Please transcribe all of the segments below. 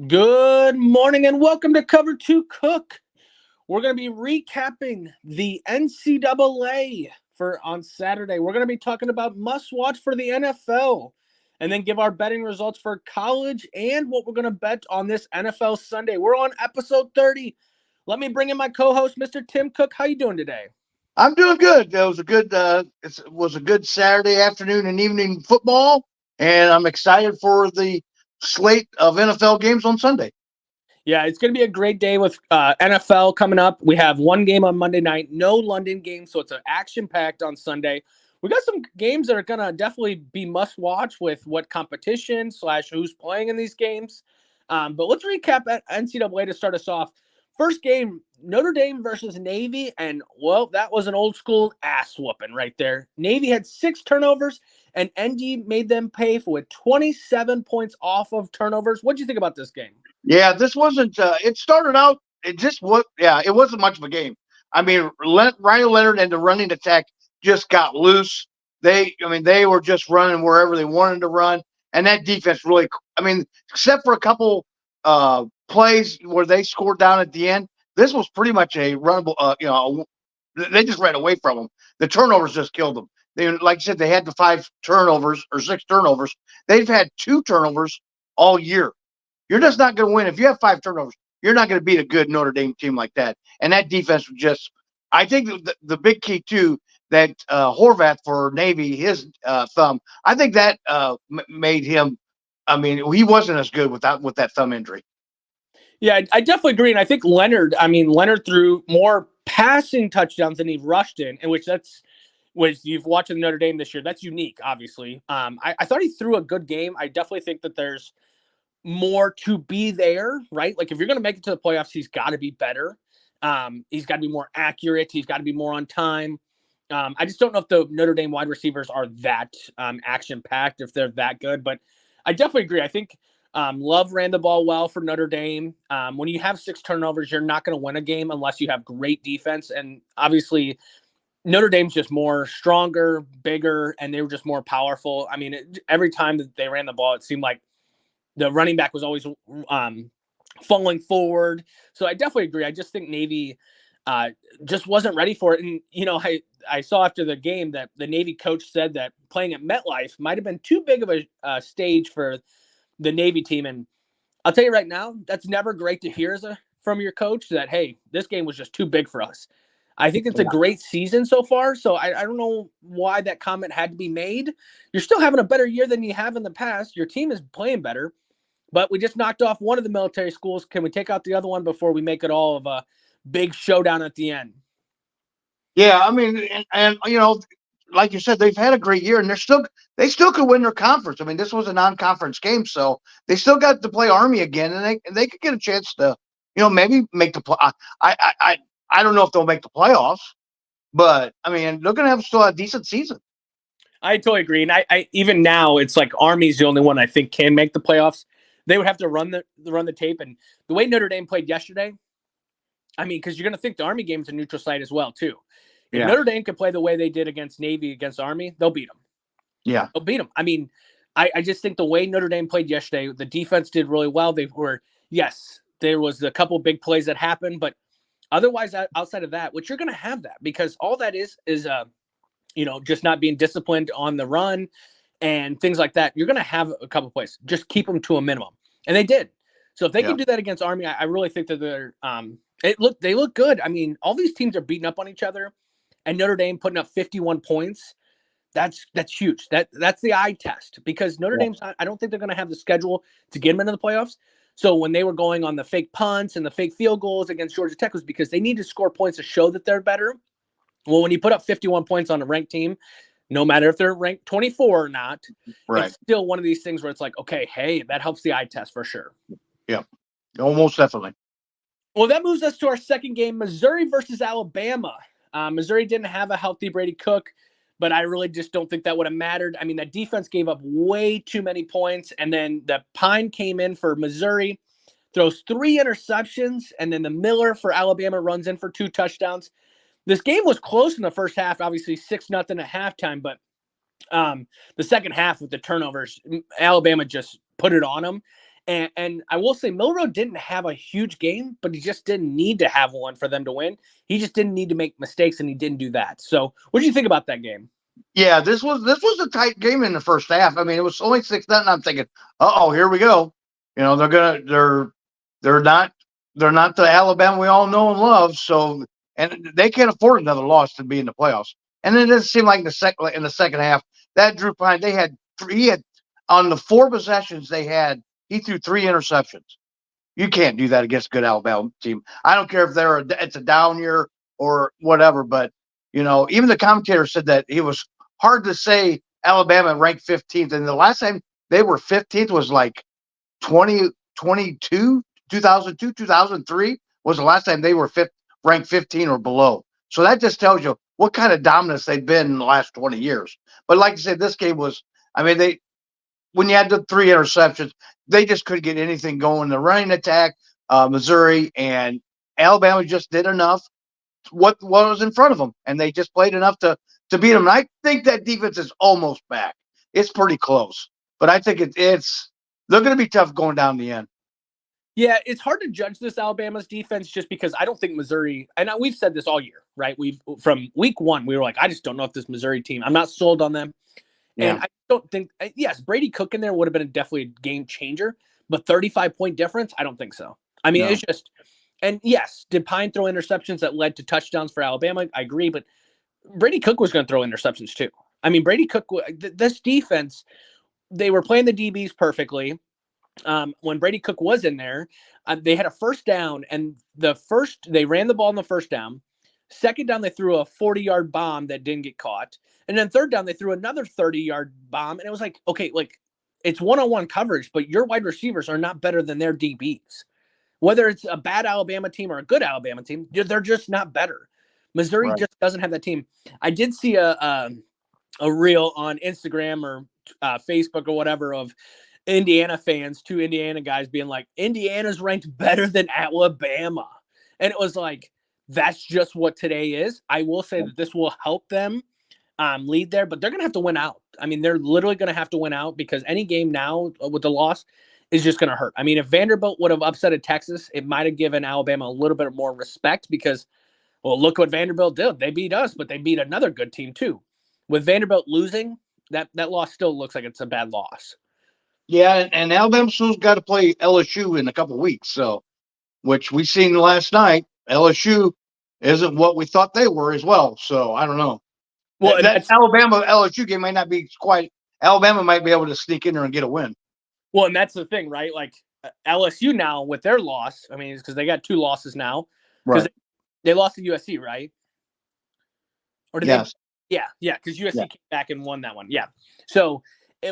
Good morning and welcome to Cover 2 Cook. We're going to be recapping the NCAA for on Saturday. We're going to be talking about must-watch for the NFL and then give our betting results for college and what we're going to bet on this NFL Sunday. We're on episode 30. Let me bring in my co-host, Mr. Tim Cook. How you doing today? I'm doing good. It was a good Saturday afternoon and evening football, and I'm excited for the slate of NFL games on Sunday. Yeah, it's going to be a great day with NFL coming up. We have one game on Monday night, no London game, so it's an action-packed on Sunday. We got some games that are going to definitely be must-watch with what competition / who's playing in these games. But let's recap at NCAA to start us off. First game, Notre Dame versus Navy, and, well, that was an old-school ass-whooping right there. Navy had 6 turnovers, and ND made them pay for 27 points off of turnovers. What do you think about this game? Yeah, this wasn't. It started out. It just was. Yeah, it wasn't much of a game. I mean, Ryan Leonard and the running attack just got loose. They were just running wherever they wanted to run, and that defense really. I mean, except for a couple plays where they scored down at the end, this was pretty much a runnable. They just ran away from them. The turnovers just killed them. They, like I said, they had the 5 turnovers or 6 turnovers. They've had 2 turnovers all year. You're just not going to win. If you have 5 turnovers, you're not going to beat a good Notre Dame team like that. And that defense was just, I think the big key too, that Horvath for Navy, his thumb, I think that made him, I mean, he wasn't as good with that thumb injury. Yeah, I definitely agree. And I think Leonard threw more passing touchdowns than he rushed in which you've watched in Notre Dame this year. That's unique, obviously. I thought he threw a good game. I definitely think that there's more to be there, right? Like if you're going to make it to the playoffs, he's got to be better. He's got to be more accurate. He's got to be more on time. I just don't know if the Notre Dame wide receivers are that action-packed, if they're that good. But I definitely agree. I think Love ran the ball well for Notre Dame. When you have 6 turnovers, you're not going to win a game unless you have great defense. And obviously, Notre Dame's just more stronger, bigger, and they were just more powerful. I mean, every time that they ran the ball, it seemed like the running back was always falling forward. So I definitely agree. I just think Navy just wasn't ready for it. And, I saw after the game that the Navy coach said that playing at MetLife might have been too big of a stage for the Navy team. And I'll tell you right now, that's never great to hear from your coach that, hey, this game was just too big for us. I think it's a great season so far. So I don't know why that comment had to be made. You're still having a better year than you have in the past. Your team is playing better. But we just knocked off one of the military schools. Can we take out the other one before we make it all of a big showdown at the end? Yeah, I mean, and like you said, they've had a great year, and they still could win their conference. I mean, this was a non-conference game, so they still got to play Army again, and they could get a chance to, maybe make the play. I don't know if they'll make the playoffs, but I mean, they're going to have still a decent season. I totally agree, and I even now it's like Army's the only one I think can make the playoffs. They would have to run the tape, and the way Notre Dame played yesterday, I mean, because you're going to think the Army game is a neutral site as well too. If Notre Dame could play the way they did against Navy against Army, they'll beat them. Yeah, they'll beat them. I mean, I just think the way Notre Dame played yesterday, the defense did really well. There was a couple big plays that happened, but otherwise, outside of that, which you're going to have that because all that is just not being disciplined on the run and things like that. You're going to have a couple plays. Just keep them to a minimum, and they did. So if they can do that against Army, I really think that they look good. I mean, all these teams are beating up on each other, and Notre Dame putting up 51 points. That's huge. That's the eye test because Notre Dame's not, I don't think they're going to have the schedule to get them into the playoffs. So when they were going on the fake punts and the fake field goals against Georgia Tech was because they need to score points to show that they're better. Well, when you put up 51 points on a ranked team, no matter if they're ranked 24 or not, it's still one of these things where it's like, okay, hey, that helps the eye test for sure. Yeah, almost definitely. Well, that moves us to our second game, Missouri versus Alabama. Missouri didn't have a healthy Brady Cook, but I really just don't think that would have mattered. I mean, that defense gave up way too many points, and then the Pine came in for Missouri, throws 3 interceptions, and then the Miller for Alabama runs in for 2 touchdowns. This game was close in the first half, obviously 6-0 at halftime, but the second half with the turnovers, Alabama just put it on them. And I will say Milroe didn't have a huge game, but he just didn't need to have one for them to win. He just didn't need to make mistakes, and he didn't do that. So what do you think about that game? Yeah, this was a tight game in the first half. I mean, it was only 6-0. I'm thinking, oh, here we go. You know, they're not the Alabama we all know and love. So, and they can't afford another loss to be in the playoffs. And it doesn't seem like in the second half that Drew Pine he had on the 4 possessions they had, he threw 3 interceptions. You can't do that against a good Alabama team. I don't care if it's a down year or whatever, but even the commentator said that it was hard to say Alabama ranked 15th, and the last time they were 15th was like 2022, 2002, 2003 was the last time they were ranked 15 or below. So that just tells you what kind of dominance they've been in the last 20 years. But like I said, this game was, I mean, when you had the 3 interceptions, they just couldn't get anything going. The running attack, Missouri and Alabama just did enough. What was in front of them, and they just played enough to beat them. And I think that defense is almost back. It's pretty close, but I think it's they're going to be tough going down the end. Yeah, it's hard to judge this Alabama's defense just because I don't think Missouri, and we've said this all year, right? From week 1, we were like, I just don't know if this Missouri team, I'm not sold on them. Yeah. And I don't think, yes, Brady Cook in there would have been definitely a game changer, but 35-point difference, I don't think so. I mean, It's just, and yes, did Pine throw interceptions that led to touchdowns for Alabama? I agree, but Brady Cook was going to throw interceptions too. I mean, Brady Cook, this defense, they were playing the DBs perfectly. When Brady Cook was in there, they had a first down, and they ran the ball in the first down. Second down, they threw a 40-yard bomb that didn't get caught. And then third down, they threw another 30-yard bomb. And it was like, okay, like it's one-on-one coverage, but your wide receivers are not better than their DBs. Whether it's a bad Alabama team or a good Alabama team, they're just not better. Missouri just doesn't have that team. I did see a reel on Instagram or Facebook or whatever of Indiana fans, 2 Indiana guys being like, Indiana's ranked better than Alabama. And it was like, that's just what today is. I will say that this will help them lead there, but they're going to have to win out. I mean, they're literally going to have to win out because any game now with the loss is just going to hurt. I mean, if Vanderbilt would have upsetted Texas, it might have given Alabama a little bit more respect because, well, look what Vanderbilt did. They beat us, but they beat another good team too. With Vanderbilt losing, that loss still looks like it's a bad loss. Yeah, and Alabama still got to play LSU in a couple of weeks, so which we seen last night. LSU isn't what we thought they were as well. So I don't know. Well, that Alabama LSU game might not be quite. Alabama might be able to sneak in there and get a win. Well, and that's the thing, right? Like LSU now with their loss, I mean, because they got 2 losses now. Right. They lost to USC, right? Or did they? Yeah, because USC came back and won that one. Yeah. So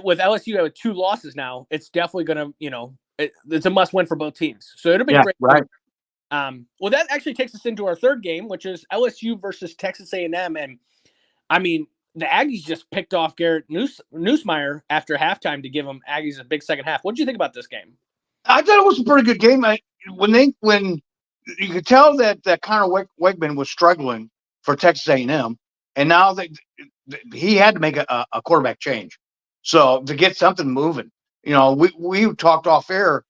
with LSU with 2 losses now, it's definitely going to, it's a must win for both teams. So it'll be great. Right. Well, that actually takes us into our third game, which is LSU versus Texas A&M. And I mean, the Aggies just picked off Garrett Nussmeier after halftime to give them Aggies a big second half. What did you think about this game? I thought it was a pretty good game. When you could tell that Connor Wegman was struggling for Texas A&M, and now that he had to make a quarterback change, so to get something moving. We talked off air.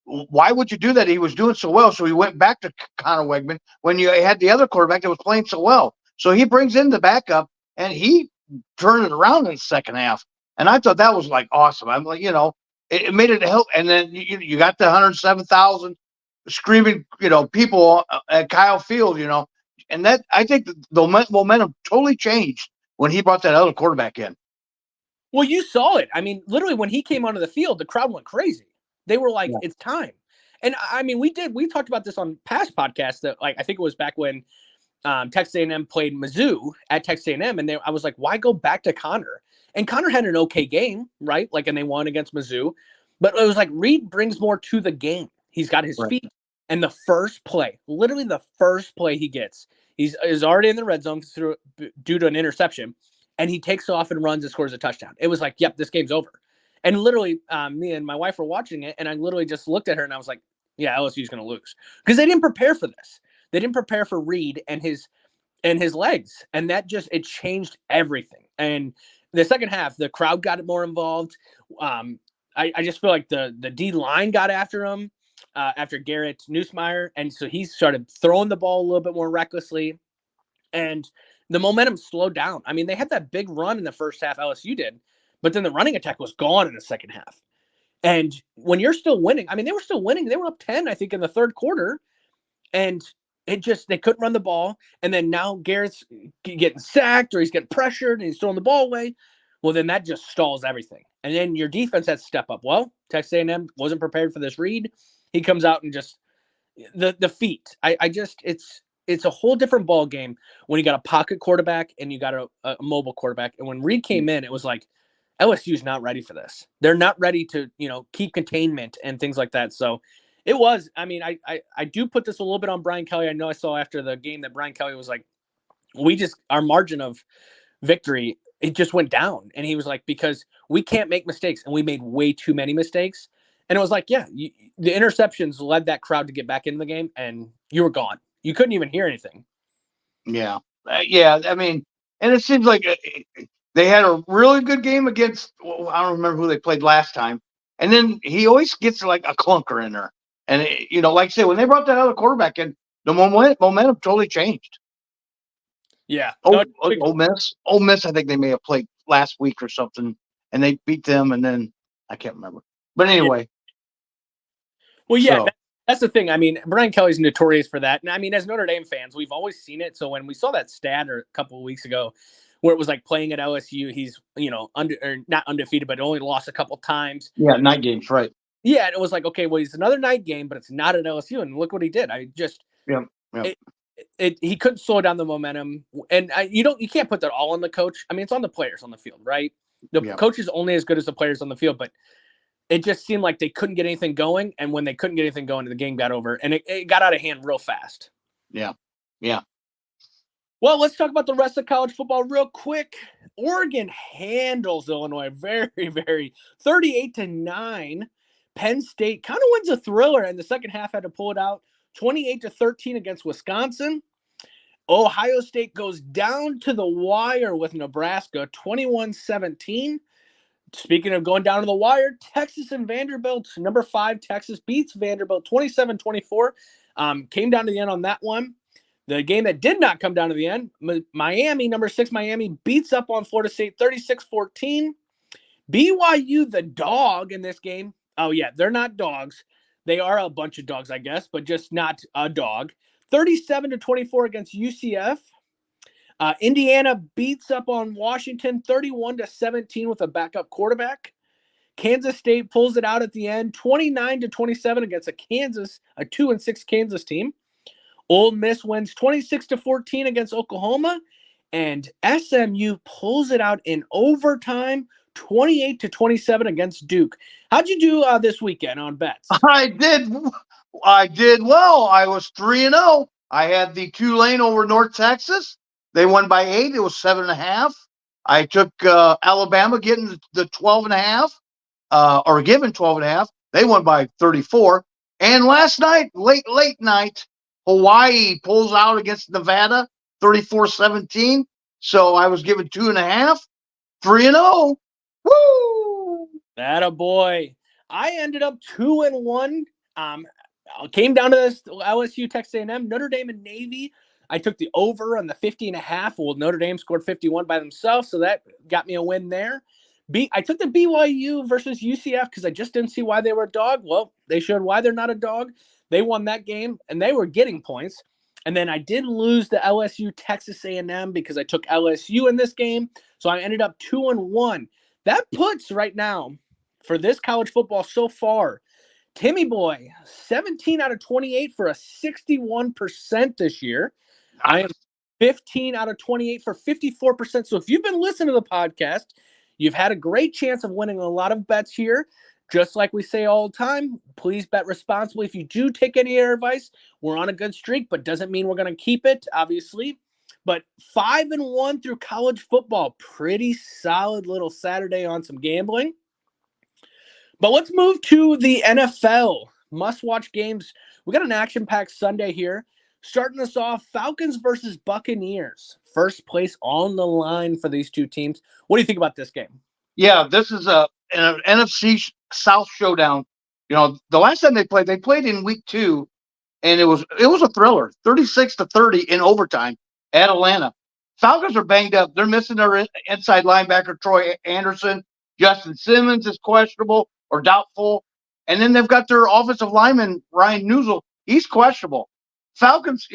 Why would you do that? He was doing so well, so he went back to Connor Wegman when you had the other quarterback that was playing so well. So he brings in the backup, and he turned it around in the second half. And I thought that was like awesome. I'm like, it made it help. And then you got the 107,000 screaming, people at Kyle Field, and that I think the momentum totally changed when he brought that other quarterback in. Well, you saw it. I mean, literally when he came onto the field, the crowd went crazy. They were like, It's time. And I mean, we talked about this on past podcasts that like, I think it was back when Texas A&M played Mizzou at Texas A&M. And I was like, why go back to Connor? And Connor had an okay game, right? Like, and they won against Mizzou. But it was like Reed brings more to the game. He's got his feet. And the first play, literally the first play he gets, is already in the red zone due to an interception. And he takes off and runs and scores a touchdown. It was like, yep, this game's over. And literally, me and my wife were watching it, and I literally just looked at her and I was like, yeah, LSU's going to lose. Because they didn't prepare for this. They didn't prepare for Reed and his legs. And that it changed everything. And the second half, the crowd got more involved. I just feel like the D line got after him after Garrett Nussmeier, and so he started throwing the ball a little bit more recklessly, and the momentum slowed down. I mean, they had that big run in the first half, LSU did, but then the running attack was gone in the second half. And when you're still winning, I mean, they were still winning. They were up 10, I think, in the third quarter, and they couldn't run the ball. And then now Garrett's getting sacked or he's getting pressured and he's throwing the ball away. Well, then that just stalls everything. And then your defense has to step up. Well, Texas A&M wasn't prepared for this read. He comes out and just the feet. I just it's a whole different ball game when you got a pocket quarterback and you got a mobile quarterback. And when Reed came in, it was like LSU's not ready for this. They're not ready to keep containment and things like that. So it was. I mean, I do put this a little bit on Brian Kelly. I know I saw after the game that Brian Kelly was like, our margin of victory, it just went down. And he was like, because we can't make mistakes, and we made way too many mistakes. And it was like, yeah, the interceptions led that crowd to get back into the game, and you were gone. You couldn't even hear anything. Yeah. Yeah. I mean, and it seems like they had a really good game against, I don't remember who they played last time. And then he always gets like a clunker in there. And, like I said, when they brought that other quarterback in, the momentum totally changed. Yeah. Ole Miss, I think they may have played last week or something, and they beat them, and then I can't remember. But anyway. Well, yeah, that's the thing. I mean, Brian Kelly's notorious for that. And I mean, as Notre Dame fans, we've always seen it. So when we saw that stat a couple of weeks ago where it was like playing at LSU, he's, not undefeated, but only lost a couple times. Yeah, night games, right. Yeah, and it was like, okay, well, he's another night game, but it's not at LSU. And look what he did. He couldn't slow down the momentum. And you can't put that all on the coach. I mean, it's on the players on the field, right? The coach is only as good as the players on the field, but it just seemed like they couldn't get anything going. And when they couldn't get anything going, the game got over. And it got out of hand real fast. Yeah. Yeah. Well, let's talk about the rest of college football real quick. Oregon handles Illinois very, very 38-9. Penn State kind of wins a thriller, and the second half had to pull it out 28-13 against Wisconsin. Ohio State goes down to the wire with Nebraska 21-17. Speaking of going down to the wire, Texas and Vanderbilt, number 5 Texas beats Vanderbilt 27-24. Came down to the end on that one. The game that did not come down to the end, Miami, number 6 Miami, beats up on Florida State 36-14. BYU, the dog in this game. Oh, yeah, they're not dogs. They are a bunch of dogs, I guess, but just not a dog. 37-24 against UCF. Indiana beats up on Washington 31-17 with a backup quarterback. Kansas State pulls it out at the end 29-27 against a 2-6 Kansas team. Ole Miss wins 26-14 against Oklahoma, and SMU pulls it out in overtime 28-27 against Duke. How'd you do this weekend on bets? I did well. I was 3-0. I had the Tulane over North Texas. They won by 8. It was 7.5. I took Alabama getting the 12.5, or given 12.5. They won by 34. And last night, late night, Hawaii pulls out against Nevada 34-17. So I was given 2.5. 3-0. Woo! Attaboy. I ended up 2-1. Came down to this LSU, Texas A&M, Notre Dame, and Navy. I took the over on the 50.5. Well, Notre Dame scored 51 by themselves, so that got me a win there. I took the BYU versus UCF because I just didn't see why they were a dog. Well, they showed why they're not a dog. They won that game, and they were getting points. And then I did lose the LSU Texas A&M because I took LSU in this game, so I ended up 2-1. That puts right now for this college football so far, Timmy Boy 17 out of 28 for a 61% this year. I am 15 out of 28 for 54%. So if you've been listening to the podcast, you've had a great chance of winning a lot of bets here. Just like we say all the time, please bet responsibly. If you do take any of our advice, we're on a good streak, but doesn't mean we're going to keep it, obviously. But 5-1 through college football. Pretty solid little Saturday on some gambling. But let's move to the NFL. Must-watch games. We got an action-packed Sunday here. Starting us off, Falcons versus Buccaneers. First place on the line for these two teams. What do you think about this game? Yeah, this is an NFC South showdown. The last time they played in week 2, and it was a thriller, 36-30 in overtime at Atlanta. Falcons are banged up. They're missing their inside linebacker Troy Anderson. Justin Simmons is questionable or doubtful, and then they've got their offensive lineman Ryan Newsel. He's questionable. Falcons,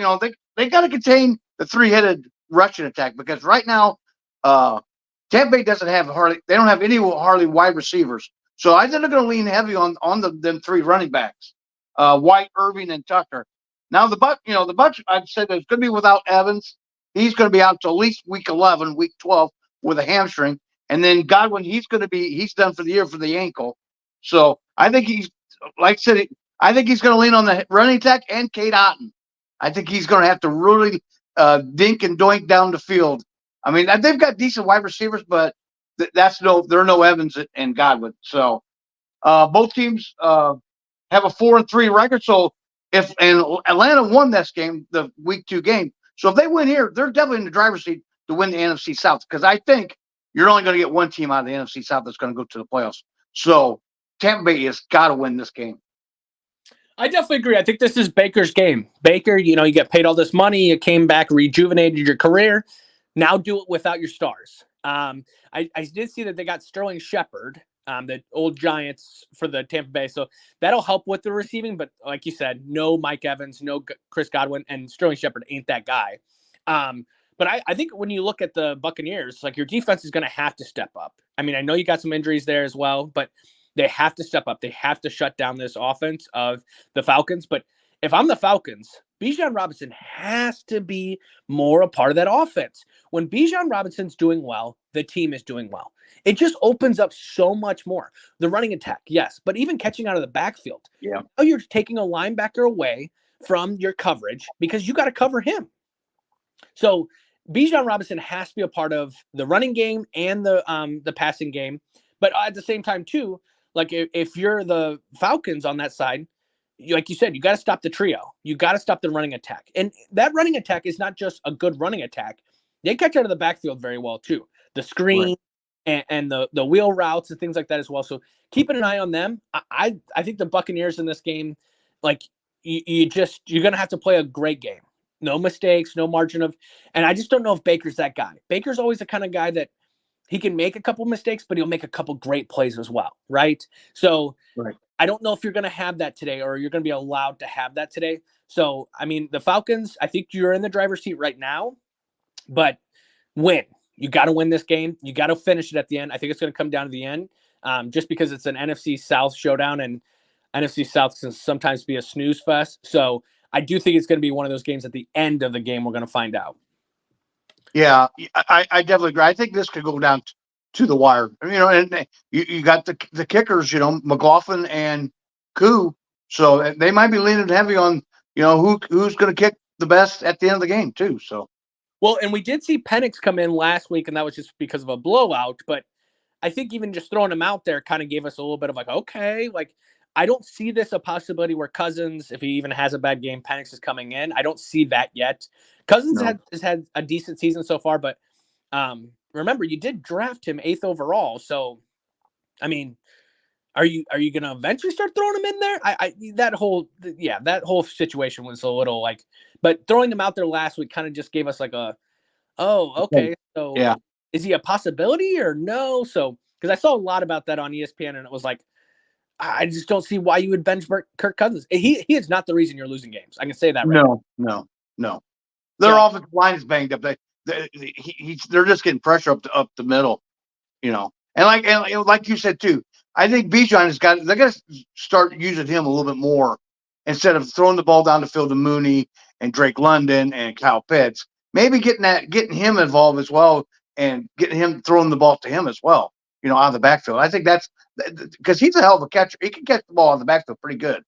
they got to contain the three-headed rushing attack because right now, Tampa Bay doesn't have they don't have any hardly wide receivers. So I think they're going to lean heavy on them 3 running backs, White, Irving, and Tucker. Now the Bucs, I'd say there's going to be without Evans. He's going to be out until at least week 11, week 12 with a hamstring, and then Godwin, he's done for the year for the ankle. So I think like I said, I think he's going to lean on the running attack and Kate Otten. I think he's going to have to really dink and doink down the field. I mean, they've got decent wide receivers, but there are no Evans and Godwin. So both teams have a 4-3 record. So if Atlanta won this game, the week 2 game, so if they win here, they're definitely in the driver's seat to win the NFC South because I think you're only going to get one team out of the NFC South that's going to go to the playoffs. So Tampa Bay has got to win this game. I definitely agree. I think this is Baker's game. Baker, you get paid all this money. You came back, rejuvenated your career. Now do it without your stars. I did see that they got Sterling Shepard, the old Giants for the Tampa Bay. So that'll help with the receiving. But like you said, no Mike Evans, no Chris Godwin, and Sterling Shepard ain't that guy. But I think when you look at the Buccaneers, like your defense is going to have to step up. I mean, I know you got some injuries there as well, but they have to step up. They have to shut down this offense of the Falcons. But if I'm the Falcons, Bijan Robinson has to be more a part of that offense. When Bijan Robinson's doing well, the team is doing well. It just opens up so much more. The running attack, yes, but even catching out of the backfield. Yeah. Now you're taking a linebacker away from your coverage because you got to cover him. So Bijan Robinson has to be a part of the running game and the passing game. But at the same time, too, like if you're the Falcons on that side, like you said, you got to stop the trio. You got to stop the running attack. And that running attack is not just a good running attack. They catch out of the backfield very well, too. The screen and the wheel routes and things like that as well. So keeping an eye on them. I think the Buccaneers in this game, like you're going to have to play a great game. No mistakes, no margin of – and I just don't know if Baker's that guy. Baker's always the kind of guy that he can make a couple mistakes, but he'll make a couple great plays as well, right? So I don't know if you're going to have that today or you're going to be allowed to have that today. So, I mean, the Falcons, I think you're in the driver's seat right now, but win. You got to win this game. You got to finish it at the end. I think it's going to come down to the end just because it's an NFC South showdown, and NFC South can sometimes be a snooze fest. So I do think it's going to be one of those games at the end of the game we're going to find out. Yeah, I definitely agree. I think this could go down to the wire. And you got the kickers, McLaughlin and Koo. So they might be leaning heavy on, who's going to kick the best at the end of the game too. So. Well, and we did see Penix come in last week, and that was just because of a blowout. But I think even just throwing him out there kind of gave us a little bit of like, okay, like I don't see this a possibility where Cousins, if he even has a bad game, Penix is coming in. I don't see that yet. Cousins has had a decent season so far, but remember, you did draft him 8th overall. So, I mean, are you going to eventually start throwing him in there? That whole situation was a little like, but throwing him out there last week kind of just gave us like okay. So is he a possibility or no? So, because I saw a lot about that on ESPN, and it was like, I just don't see why you would bench Kirk Cousins. He is not the reason you're losing games. I can say that right now. No. Their offensive line is banged up. They're just getting pressure up the middle, And like you said too, I think Bijan they got to start using him a little bit more instead of throwing the ball down the field to Mooney and Drake London and Kyle Pitts. Maybe getting him involved as well and getting him throwing the ball to him as well. Out of the backfield. I think that's because he's a hell of a catcher. He can catch the ball out of the backfield pretty good.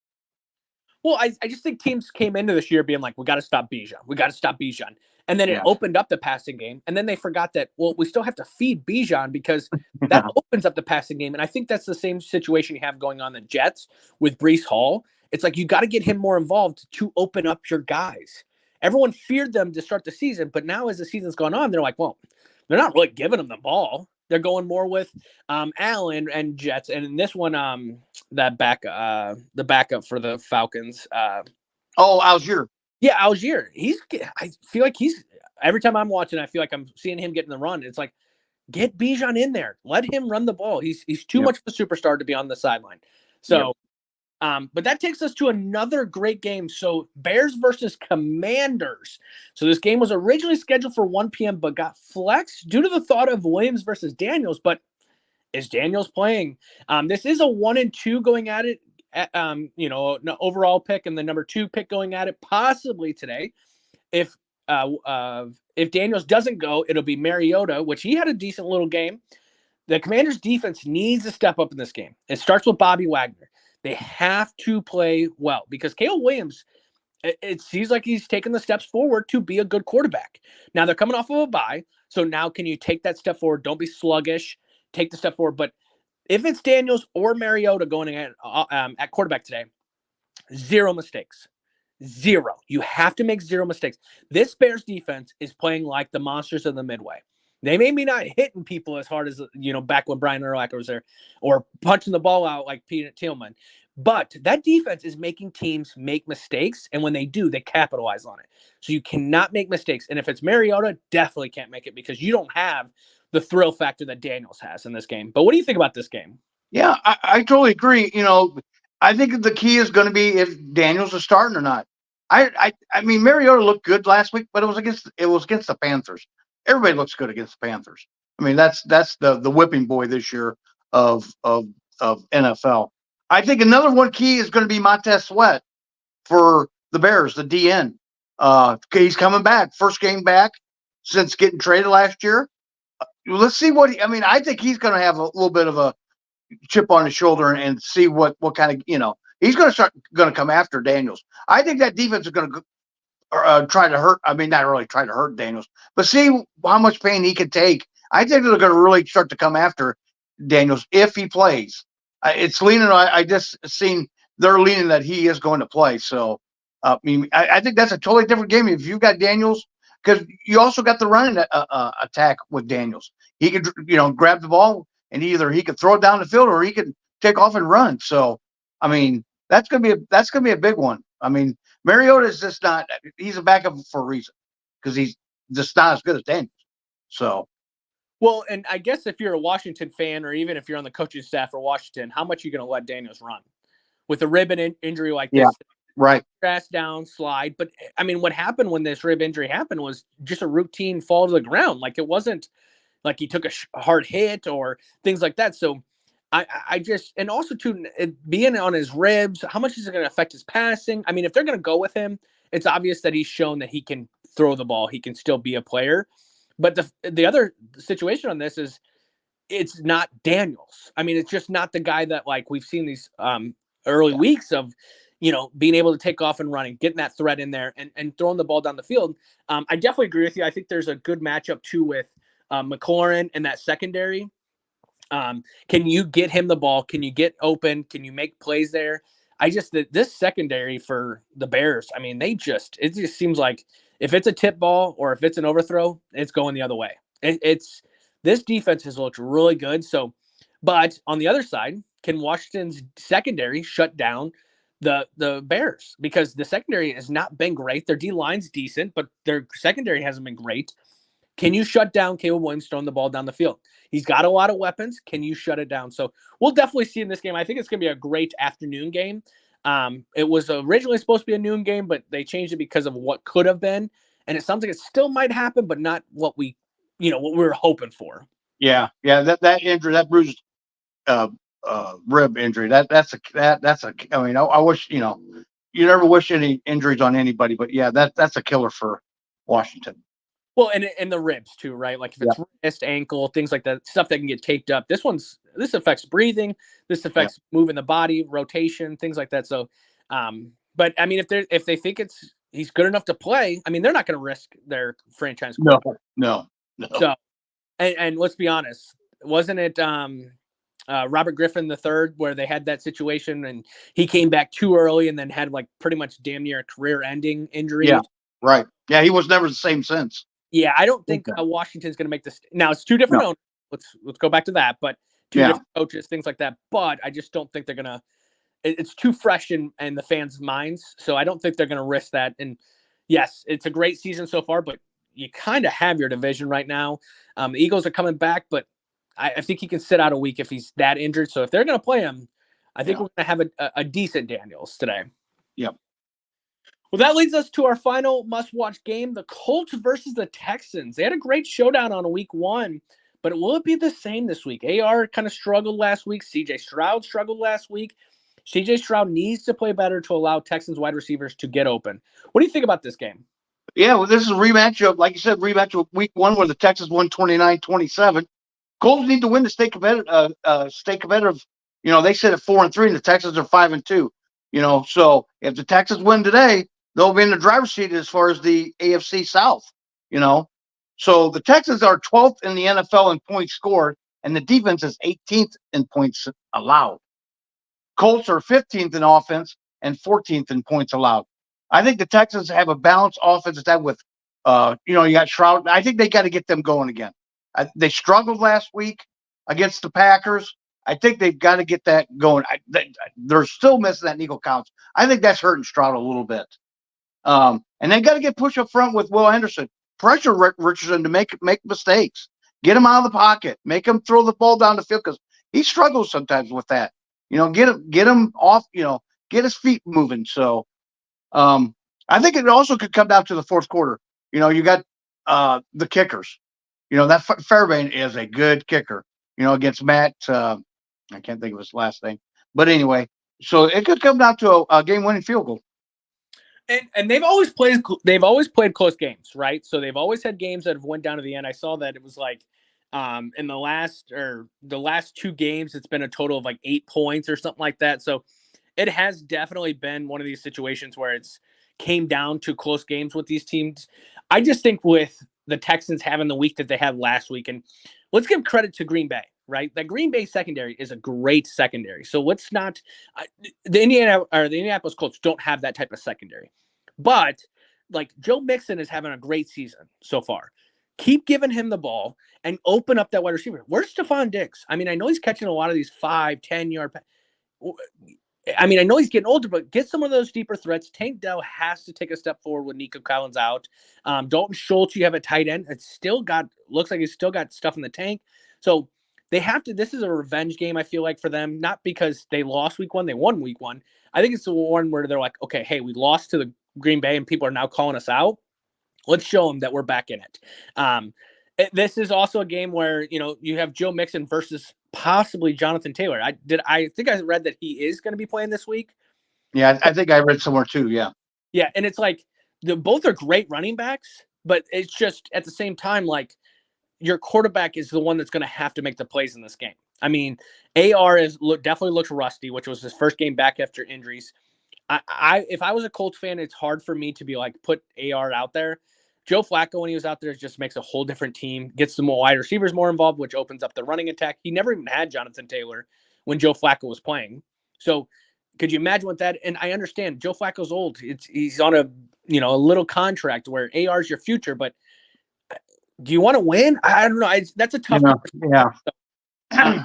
Well, I just think teams came into this year being like, we got to stop Bijan. We got to stop Bijan. And then it opened up the passing game. And then they forgot that, well, we still have to feed Bijan because that opens up the passing game. And I think that's the same situation you have going on the Jets with Breece Hall. It's like you got to get him more involved to open up your guys. Everyone feared them to start the season, but now as the season's gone on, they're like, well, they're not really giving him the ball. they're going more with Allen and Jets, and in this one, the backup for the Falcons. Algier. Yeah, Algier. I feel like he's every time I'm watching, I feel like I'm seeing him getting the run. It's like get Bijan in there, let him run the ball. He's too much of a superstar to be on the sideline. So. But that takes us to another great game. So Bears versus Commanders. So this game was originally scheduled for 1 p.m. but got flexed due to the thought of Williams versus Daniels. But is Daniels playing? This is a 1-2 going at it. An overall pick and the number 2 pick going at it possibly today. If Daniels doesn't go, it'll be Mariota, which he had a decent little game. The Commanders' defense needs to step up in this game. It starts with Bobby Wagner. They have to play well because Caleb Williams, it seems like he's taken the steps forward to be a good quarterback. Now they're coming off of a bye, so now can you take that step forward? Don't be sluggish. Take the step forward. But if it's Daniels or Mariota going at quarterback today, 0 mistakes. 0. You have to make 0 mistakes. This Bears defense is playing like the monsters of the Midway. They may be not hitting people as hard as, back when Brian Urlacher was there or punching the ball out like Peter Tillman. But that defense is making teams make mistakes. And when they do, they capitalize on it. So you cannot make mistakes. And if it's Mariota, definitely can't make it because you don't have the thrill factor that Daniels has in this game. But what do you think about this game? Yeah, I totally agree. I think the key is going to be if Daniels is starting or not. I mean, Mariota looked good last week, but it was against the Panthers. Everybody looks good against the Panthers. I mean, that's the whipping boy this year of NFL. I think another one key is going to be Montez Sweat for the Bears, the DN. He's coming back, first game back since getting traded last year. Let's see I think he's going to have a little bit of a chip on his shoulder and see what kind of he's going to come after Daniels. I think that defense is going to try to hurt. I mean, not really try to hurt Daniels, but see how much pain he can take. I think they're going to really start to come after Daniels if he plays. It's leaning. I just seen they're leaning that he is going to play. So I think that's a totally different game if you've got Daniels, because you also got the running attack with Daniels. He could grab the ball and either he could throw it down the field or he could take off and run. So I mean that's gonna be a big one. I mean Mariota is just not. He's a backup for a reason because he's just not as good as Daniels. So. Well, and I guess if you're a Washington fan or even if you're on the coaching staff for Washington, how much are you going to let Daniels run? With a rib injury like this, right. Grass down, slide. But, I mean, what happened when this rib injury happened was just a routine fall to the ground. Like, it wasn't like he took a hard hit or things like that. So, I just – and also, too, being on his ribs, how much is it going to affect his passing? I mean, if they're going to go with him, it's obvious that he's shown that he can throw the ball. He can still be a player. But the other situation on this is it's not Daniels. I mean, it's just not the guy that, like, we've seen these early weeks of, being able to take off and running, getting that threat in there and throwing the ball down the field. I definitely agree with you. I think there's a good matchup, too, with McLaurin and that secondary. Can you get him the ball? Can you get open? Can you make plays there? This secondary for the Bears, I mean, it just seems like if it's a tip ball or if it's an overthrow, it's going the other way. This defense has looked really good. So, but on the other side, can Washington's secondary shut down the Bears? Because the secondary has not been great. Their D line's decent, but their secondary hasn't been great. Can you shut down Caleb Williams throwing the ball down the field? He's got a lot of weapons. Can you shut it down? So we'll definitely see in this game. I think it's going to be a great afternoon game. It was originally supposed to be a noon game, but they changed it because of what could have been. And it sounds like it still might happen, but not what we were hoping for. Yeah. That injury, that bruised rib injury, that's a. I mean, I wish you never wish any injuries on anybody, but yeah, that's a killer for Washington. Well, and the ribs too, right? Like if it's wrist, ankle, things like that, stuff that can get taped up. This affects breathing. This affects moving the body, rotation, things like that. So, but I mean, if they think he's good enough to play, I mean, they're not going to risk their franchise quarterback. No. So, and let's be honest, wasn't it Robert Griffin III where they had that situation and he came back too early and then had like pretty much damn near a career-ending injury? Yeah, right. Yeah, he was never the same since. Yeah, I don't think Washington's going to make this. Now, it's two different owners. Let's go back to that. But two Yeah. different coaches, things like that. But I just don't think they're gonna. It's too fresh in the fans' minds, so I don't think they're gonna risk that. And yes, it's a great season so far, but you kind of have your division right now. The Eagles are coming back, but I think he can sit out a week if he's that injured. So if they're gonna play him, I think Yeah. we're gonna have a decent Daniels today. Yep. Well, that leads us to our final must-watch game, the Colts versus the Texans. They had a great showdown on week 1, but will it be the same this week? AR kind of struggled last week. CJ Stroud struggled last week. CJ Stroud needs to play better to allow Texans wide receivers to get open. What do you think about this game? Yeah, well, this is a rematch of, like you said, rematch of week 1 where the Texans won 29-27. Colts need to win to stay competitive. Stay competitive. They sit at 4-3, and the Texans are 5-2. So if the Texans win today, they'll be in the driver's seat as far as the AFC South. So the Texans are 12th in the NFL in points scored, and the defense is 18th in points allowed. Colts are 15th in offense and 14th in points allowed. I think the Texans have a balanced offense that with, you got Stroud. I think they got to get them going again. They struggled last week against the Packers. I think they've got to get that going. They're still missing that Nico Collins. I think that's hurting Stroud a little bit. And they got to get push up front with Will Henderson. Pressure Richardson to make mistakes. Get him out of the pocket. Make him throw the ball down the field because he struggles sometimes with that. Get him off. Get his feet moving. So, I think it also could come down to the fourth quarter. You got the kickers. That Fairbairn is a good kicker. Against Matt. I can't think of his last name, but anyway, so it could come down to a game-winning field goal. And they've always played close games, right? So they've always had games that have went down to the end. I saw that it was like in the last 2 games, it's been a total of like 8 points or something like that. So it has definitely been one of these situations where it's came down to close games with these teams. I just think with the Texans having the week that they had last week, and let's give credit to Green Bay, right? That Green Bay secondary is a great secondary. So let's not the Indianapolis Colts don't have that type of secondary. But like Joe Mixon is having a great season so far. Keep giving him the ball and open up that wide receiver. Where's Stephon Diggs? I mean, I know he's catching a lot of these 5-10 yard. I mean, I know he's getting older, but get some of those deeper threats. Tank Dell has to take a step forward with Nico Collins out. Dalton Schultz, you have a tight end. Looks like he's still got stuff in the tank. So they have to. This is a revenge game, I feel like, for them. Not because they lost week 1, they won week 1. I think it's the one where they're like, okay, hey, we lost to the Green Bay and people are now calling us out. Let's show them that we're back in it. This is also a game where, you have Joe Mixon versus possibly Jonathan Taylor. I think I read that he is going to be playing this week. Yeah, I think I read somewhere too. Yeah. Yeah, and it's like both are great running backs, but it's just at the same time, like your quarterback is the one that's going to have to make the plays in this game. I mean, AR definitely looks rusty, which was his first game back after injuries. If I was a Colts fan, it's hard for me to be like put AR out there. Joe Flacco, when he was out there, just makes a whole different team, gets the wide receivers more involved, which opens up the running attack. He never even had Jonathan Taylor when Joe Flacco was playing. So could you imagine what that? And I understand Joe Flacco's old. He's on a little contract where AR is your future, but do you want to win? I don't know. That's a tough. Yeah.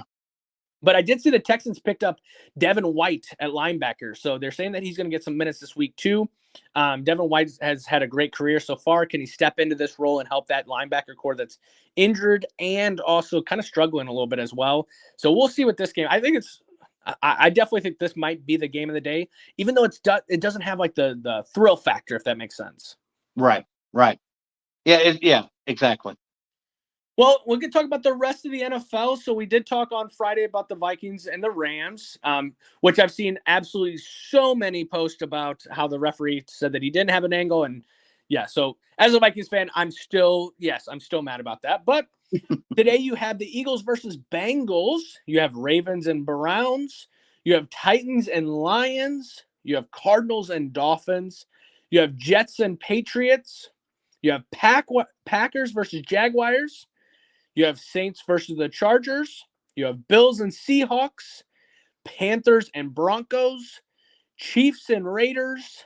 But I did see the Texans picked up Devin White at linebacker. So they're saying that he's going to get some minutes this week too. Devin White has had a great career so far. Can he step into this role and help that linebacker core that's injured and also kind of struggling a little bit as well? So we'll see with this game. I think I definitely think this might be the game of the day, even though it doesn't have like the thrill factor, if that makes sense. Right. Yeah, exactly. Well, we can talk about the rest of the NFL. So we did talk on Friday about the Vikings and the Rams, which I've seen absolutely so many posts about how the referee said that he didn't have an angle. And yeah, so as a Vikings fan, I'm still mad about that. But today you have the Eagles versus Bengals. You have Ravens and Browns. You have Titans and Lions. You have Cardinals and Dolphins. You have Jets and Patriots. You have Packers versus Jaguars. You have Saints versus the Chargers. You have Bills and Seahawks, Panthers and Broncos, Chiefs and Raiders.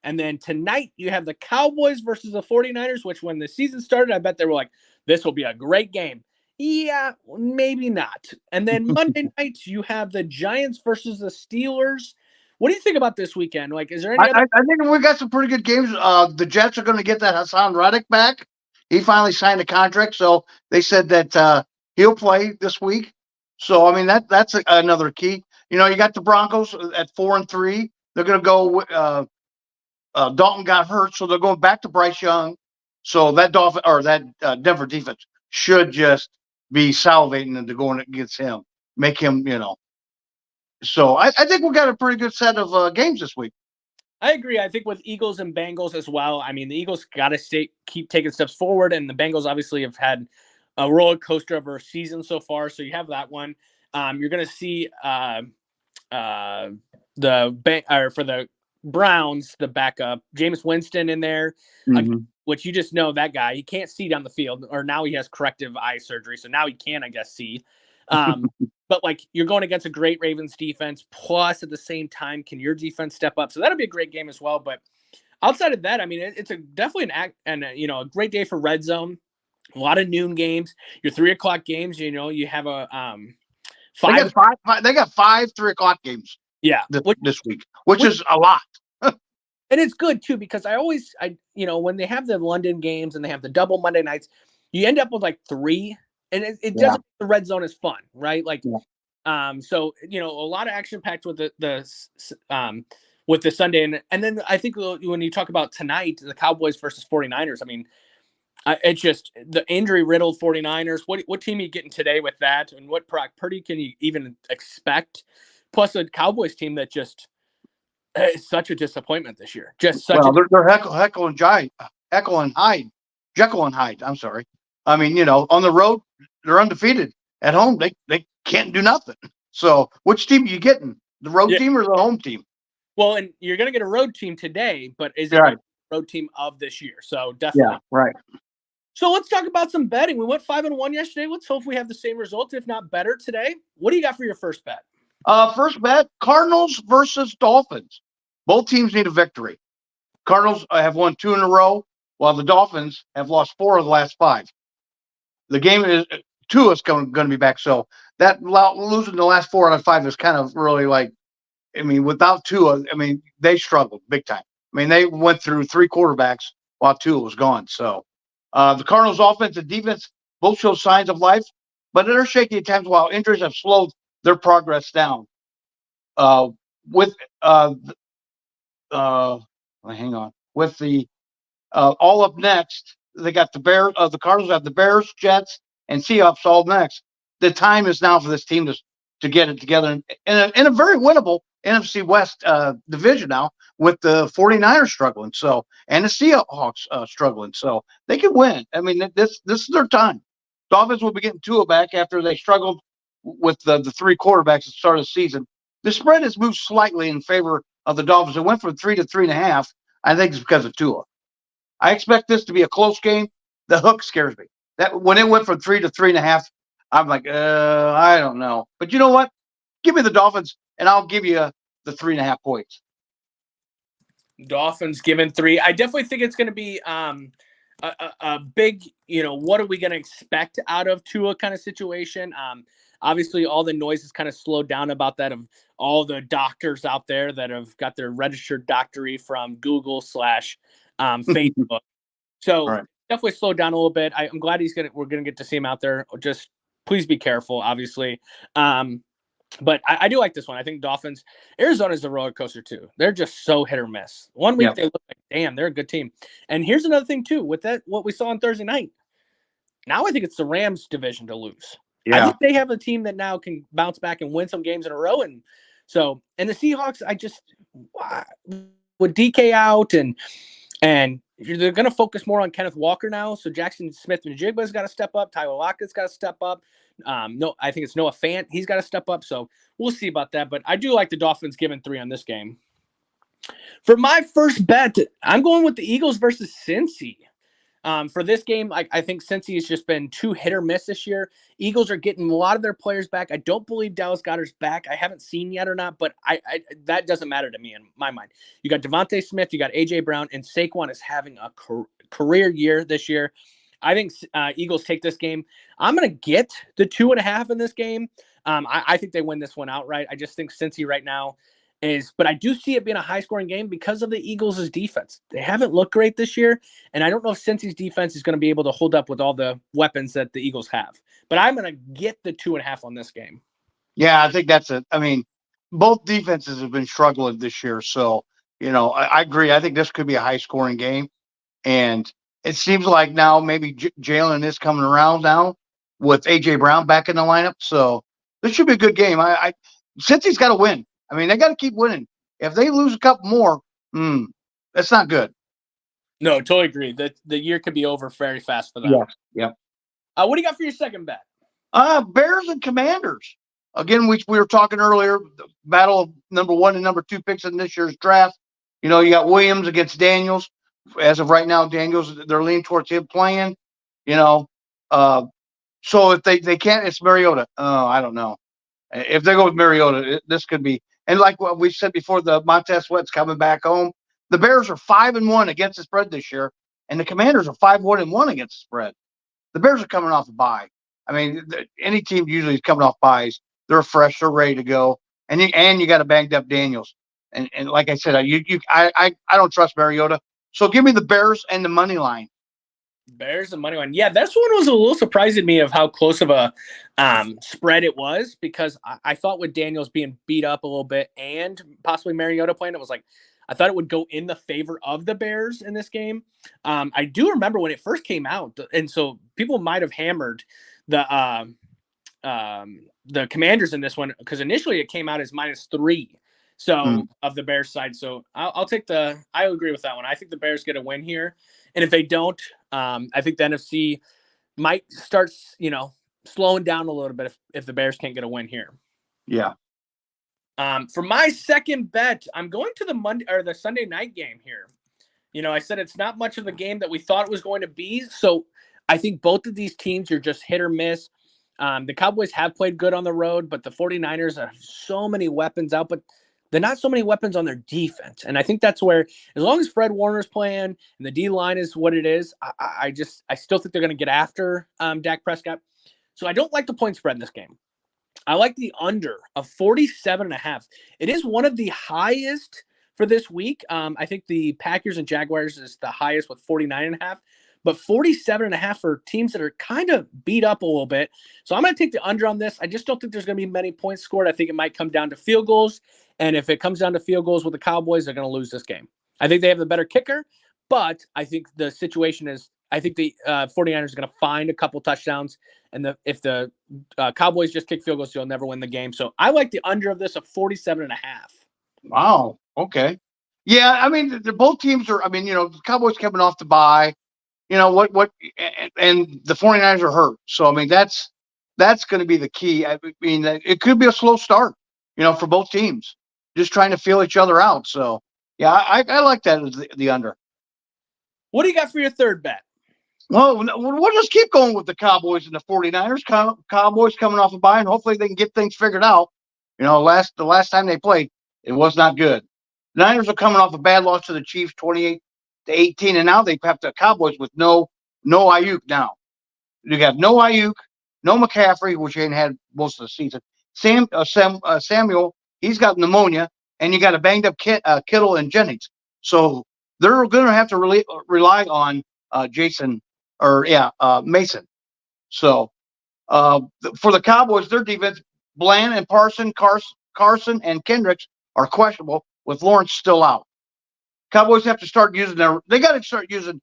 And then tonight you have the Cowboys versus the 49ers, which when the season started, I bet they were like, this will be a great game. Yeah, maybe not. And then Monday night, you have the Giants versus the Steelers. What do you think about this weekend? Like, is there any other? I think we got some pretty good games. The Jets are going to get that Hassan Reddick back. He finally signed a contract, so they said that he'll play this week. So I mean that's another key. You know, you got the Broncos at 4-3. They're going to go. Dalton got hurt, so they're going back to Bryce Young. So that Denver defense should just be salivating into going against him, make him, you know. So I think we got a pretty good set of games this week. I agree. I think with Eagles and Bengals as well. I mean, the Eagles got to keep taking steps forward, and the Bengals obviously have had a roller coaster of a season so far. So you have that one. You're going to see for the Browns, the backup, Jameis Winston in there, which you just know that guy, he can't see down the field, or now he has corrective eye surgery. So now he can, I guess, see. But like you're going against a great Ravens defense, plus at the same time, can your defense step up? So that'll be a great game as well. But outside of that, I mean, it's definitely a great day for Red Zone. A lot of noon games, your 3:00 games. You know, you have a five. They got five 3:00 games. Yeah, this week, which is a lot. And it's good too, because when they have the London games and they have the double Monday nights, you end up with like 3, and it doesn't. The Red Zone is fun, right? Like, so a lot of action packed with the Sunday, and then I think when you talk about tonight, the Cowboys versus 49ers, I mean, it's just the injury riddled 49ers. What team are you getting today with that, and what Brock Purdy can you even expect? Plus a Cowboys team that just is such a disappointment this year. They're Jekyll and Hyde. I'm sorry. I mean, on the road they're undefeated. At home they can't do nothing. So which team are you getting? The road team or the home team? Well, and you're going to get a road team today, but is it the road team of this year? So definitely. Yeah, right. So let's talk about some betting. We went 5-1 yesterday. Let's hope we have the same results, if not better today. What do you got for your first bet? First bet, Cardinals versus Dolphins. Both teams need a victory. Cardinals have won 2 in a row, while the Dolphins have lost 4 of the last 5. The game is Tua's going to be back, so that losing the last 4 out of 5 is kind of really like, I mean, without Tua, I mean, they struggled big time. I mean, they went through 3 quarterbacks while Tua was gone. So the Cardinals' offense and defense both show signs of life, but they're shaky at times while injuries have slowed their progress down. Hang on. With the all up next, they got the Bears. The Cardinals have the Bears, Jets, and Seahawks all next. The time is now for this team to get it together in a very winnable NFC West division now, with the 49ers struggling, and the Seahawks struggling, so they can win. I mean, this is their time. Dolphins will be getting Tua back after they struggled with the 3 quarterbacks at the start of the season. The spread has moved slightly in favor of the Dolphins. It went from 3 to 3.5. I think it's because of Tua. I expect this to be a close game. The hook scares me. That when it went from 3 to 3.5, I'm like, I don't know. But you know what? Give me the Dolphins, and I'll give you the 3.5 points. Dolphins given 3. I definitely think it's going to be a big, what are we going to expect out of Tua kind of situation. Obviously, all the noise has kind of slowed down about that, of all the doctors out there that have got their registered doctorate from Google / Facebook. So definitely slowed down a little bit. I'm glad we're going to get to see him out there. Just please be careful, obviously. But I do like this one. I think Dolphins, Arizona's a roller coaster too. They're just so hit or miss. One week they look like, damn, they're a good team. And here's another thing too, with that, what we saw on Thursday night. Now I think it's the Rams division to lose. Yeah. I think they have a team that now can bounce back and win some games in a row. And the Seahawks, with DK out and they're going to focus more on Kenneth Walker now. So Jackson Smith-Njigba's got to step up. Tyler Lockett's got to step up. I think it's Noah Fant. He's got to step up. So we'll see about that. But I do like the Dolphins giving 3 on this game. For my first bet, I'm going with the Eagles versus Cincy. For this game, I think Cincy has just been too hit or miss this year. Eagles are getting a lot of their players back. I don't believe Dallas Goedert's back. I haven't seen yet or not, but that doesn't matter to me in my mind. You got Devontae Smith, you got A.J. Brown, and Saquon is having a career year this year. I think Eagles take this game. I'm going to get the 2.5 in this game. I think they win this one outright. I just think Cincy right now but I do see it being a high-scoring game because of the Eagles' defense. They haven't looked great this year, and I don't know if Cincy's defense is going to be able to hold up with all the weapons that the Eagles have. But I'm going to get the 2.5 on this game. Yeah, I think that's it. I mean, both defenses have been struggling this year, so I agree. I think this could be a high-scoring game. And it seems like now maybe Jalen is coming around now with A.J. Brown back in the lineup. So this should be a good game. Since he's got to win. I mean, they got to keep winning. If they lose a couple more, that's not good. No, totally agree. The year could be over very fast for them. Yes. Yeah. What do you got for your second bet? Bears and Commanders. Again, we were talking earlier, the battle of number 1 and number 2 picks in this year's draft. You got Williams against Daniels. As of right now, Daniels, they're leaning towards him playing. So if they can't, it's Mariota. I don't know. If they go with Mariota, this could be. And like what we said before, the Montez Sweat's coming back home. The Bears are 5-1 against the spread this year, and the Commanders are 5-1 against the spread. The Bears are coming off a bye. I mean, any team usually is coming off byes. They're fresh. They're ready to go. And you got a banged up Daniels. And like I said, I don't trust Mariota. So give me the Bears and the money line. Bears and money line. Yeah, this one was a little surprising to me of how close of a spread it was, because I thought with Daniels being beat up a little bit and possibly Mariota playing, it was like I thought it would go in the favor of the Bears in this game. I do remember when it first came out, and so people might have hammered the Commanders in this one because initially it came out as -3. So of the Bears side. So I'll take I agree with that one. I think the Bears get a win here. And if they don't, I think the NFC might start, slowing down a little bit if the Bears can't get a win here. Yeah. For my second bet, I'm going to the Sunday night game here. I said it's not much of the game that we thought it was going to be. So I think both of these teams are just hit or miss. The Cowboys have played good on the road, but the 49ers have so many weapons out, but they're not so many weapons on their defense. And I think that's where, as long as Fred Warner's playing and the D-line is what it is, I still think they're going to get after Dak Prescott. So I don't like the point spread in this game. I like the under of 47.5. It is one of the highest for this week. I think the Packers and Jaguars is the highest with 49.5. But 47.5 for teams that are kind of beat up a little bit. So I'm going to take the under on this. I just don't think there's going to be many points scored. I think it might come down to field goals. And if it comes down to field goals with the Cowboys, they're going to lose this game. I think they have the better kicker, but I think the situation is, I think the 49ers are going to find a couple touchdowns. And if the Cowboys just kick field goals, you'll never win the game. So I like the under of this of 47.5. Wow. Okay. Yeah. I mean, they're both teams are, the Cowboys coming off the bye. And the 49ers are hurt. So, I mean, that's going to be the key. I mean, it could be a slow start, for both teams, just trying to feel each other out. So, yeah, I like that as the under. What do you got for your third bet? Well, we'll just keep going with the Cowboys and the 49ers. Cowboys coming off a bye, and hopefully they can get things figured out. The last time they played, it was not good. The Niners are coming off a bad loss to the Chiefs, 28-18, and now they have the Cowboys with no Ayuk now. You have no Ayuk, no McCaffrey, which ain't had most of the season. Samuel, he's got pneumonia, and you got a banged up Kittle and Jennings. So they're going to have to rely on Mason. So for the Cowboys, their defense, Bland and Carson and Kendricks are questionable with Lawrence still out. Cowboys have to start using they got to start using,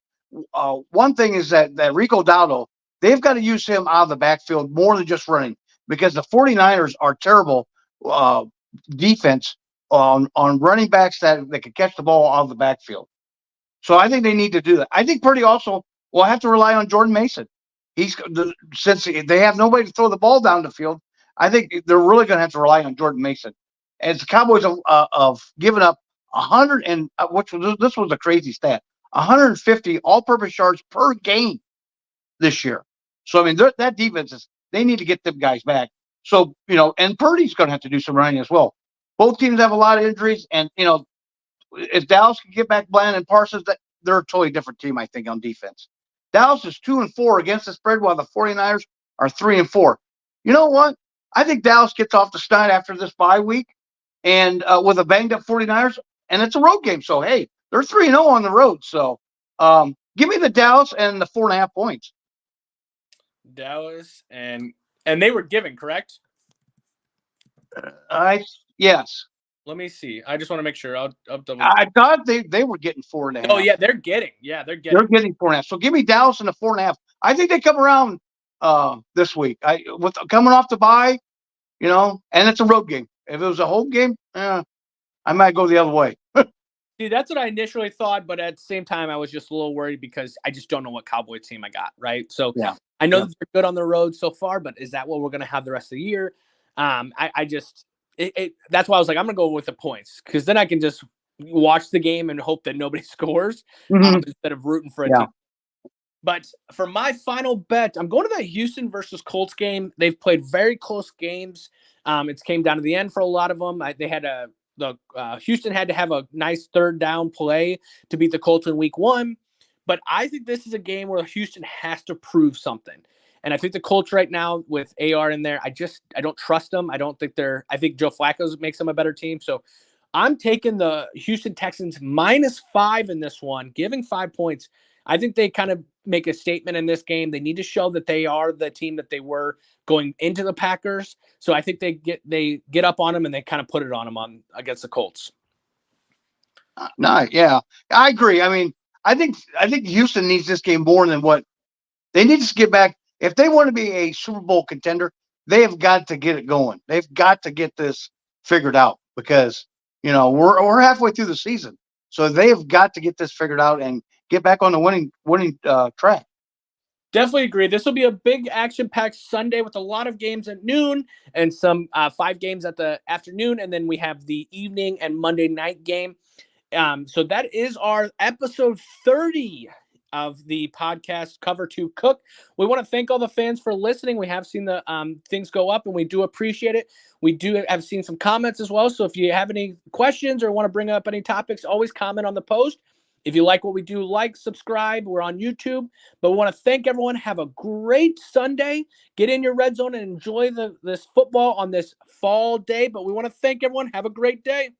one thing is that Rico Dowdle, they've got to use him out of the backfield more than just running, because the 49ers are terrible defense on running backs that can catch the ball out of the backfield. So I think they need to do that. I think Purdy also will have to rely on Jordan Mason. Since they have nobody to throw the ball down the field, I think they're really going to have to rely on Jordan Mason. As the Cowboys have given up 100 and this was a crazy stat, 150 all-purpose yards per game this year. So I mean, that defense they need to get them guys back. So and Purdy's going to have to do some running as well. Both teams have a lot of injuries, and if Dallas can get back Bland and Parsons, they're a totally different team, I think, on defense. Dallas is 2-4 against the spread, while the 49ers are 3-4. You know what? I think Dallas gets off the snide after this bye week, and with a banged up 49ers, and it's a road game. So hey, they're 3-0 on the road. So give me the Dallas and the 4.5 points. Dallas and they were given, correct? Yes. Let me see. I just want to make sure. I'll double. I thought they were getting 4.5. Oh yeah, they're getting. Yeah, they're getting. They're getting 4.5. So give me Dallas and the 4.5. I think they come around this week. With coming off the bye, and it's a road game. If it was a home game, I might go the other way. See, that's what I initially thought, but at the same time, I was just a little worried because I just don't know what Cowboy team I got, right? So Yeah. I know that they're good on the road so far, but is that what we're going to have the rest of the year? I just that's why I was like, I'm going to go with the points because then I can just watch the game and hope that nobody scores instead of rooting for a team. But for my final bet, I'm going to that Houston versus Colts game. They've played very close games. It came down to the end for a lot of them. They had Houston had to have a nice third down play to beat the Colts in week 1. But I think this is a game where Houston has to prove something. And I think the Colts right now with AR in there, I don't trust them. I think Joe Flacco makes them a better team. So I'm taking the Houston Texans -5 in this one, giving 5 points. I think they kind of make a statement in this game. They need to show that they are the team that they were going into the Packers. So I think they get up on them and they kind of put it on them against the Colts. Nice. Yeah, I agree. I mean, I think Houston needs this game more than what they need to get back. If they want to be a Super Bowl contender, they have got to get it going. They've got to get this figured out because we're halfway through the season, so they have got to get this figured out and get back on the winning track. Definitely agree. This will be a big action-packed Sunday with a lot of games at noon and some 5 games at the afternoon, and then we have the evening and Monday night game. So that is our episode 30 of the podcast Cover 2 Cook. We want to thank all the fans for listening. We have seen the things go up, and we do appreciate it. We do have seen some comments as well. So if you have any questions or want to bring up any topics, always comment on the post. If you like what we do, subscribe. We're on YouTube. But we want to thank everyone. Have a great Sunday. Get in your red zone and enjoy this football on this fall day. But we want to thank everyone. Have a great day.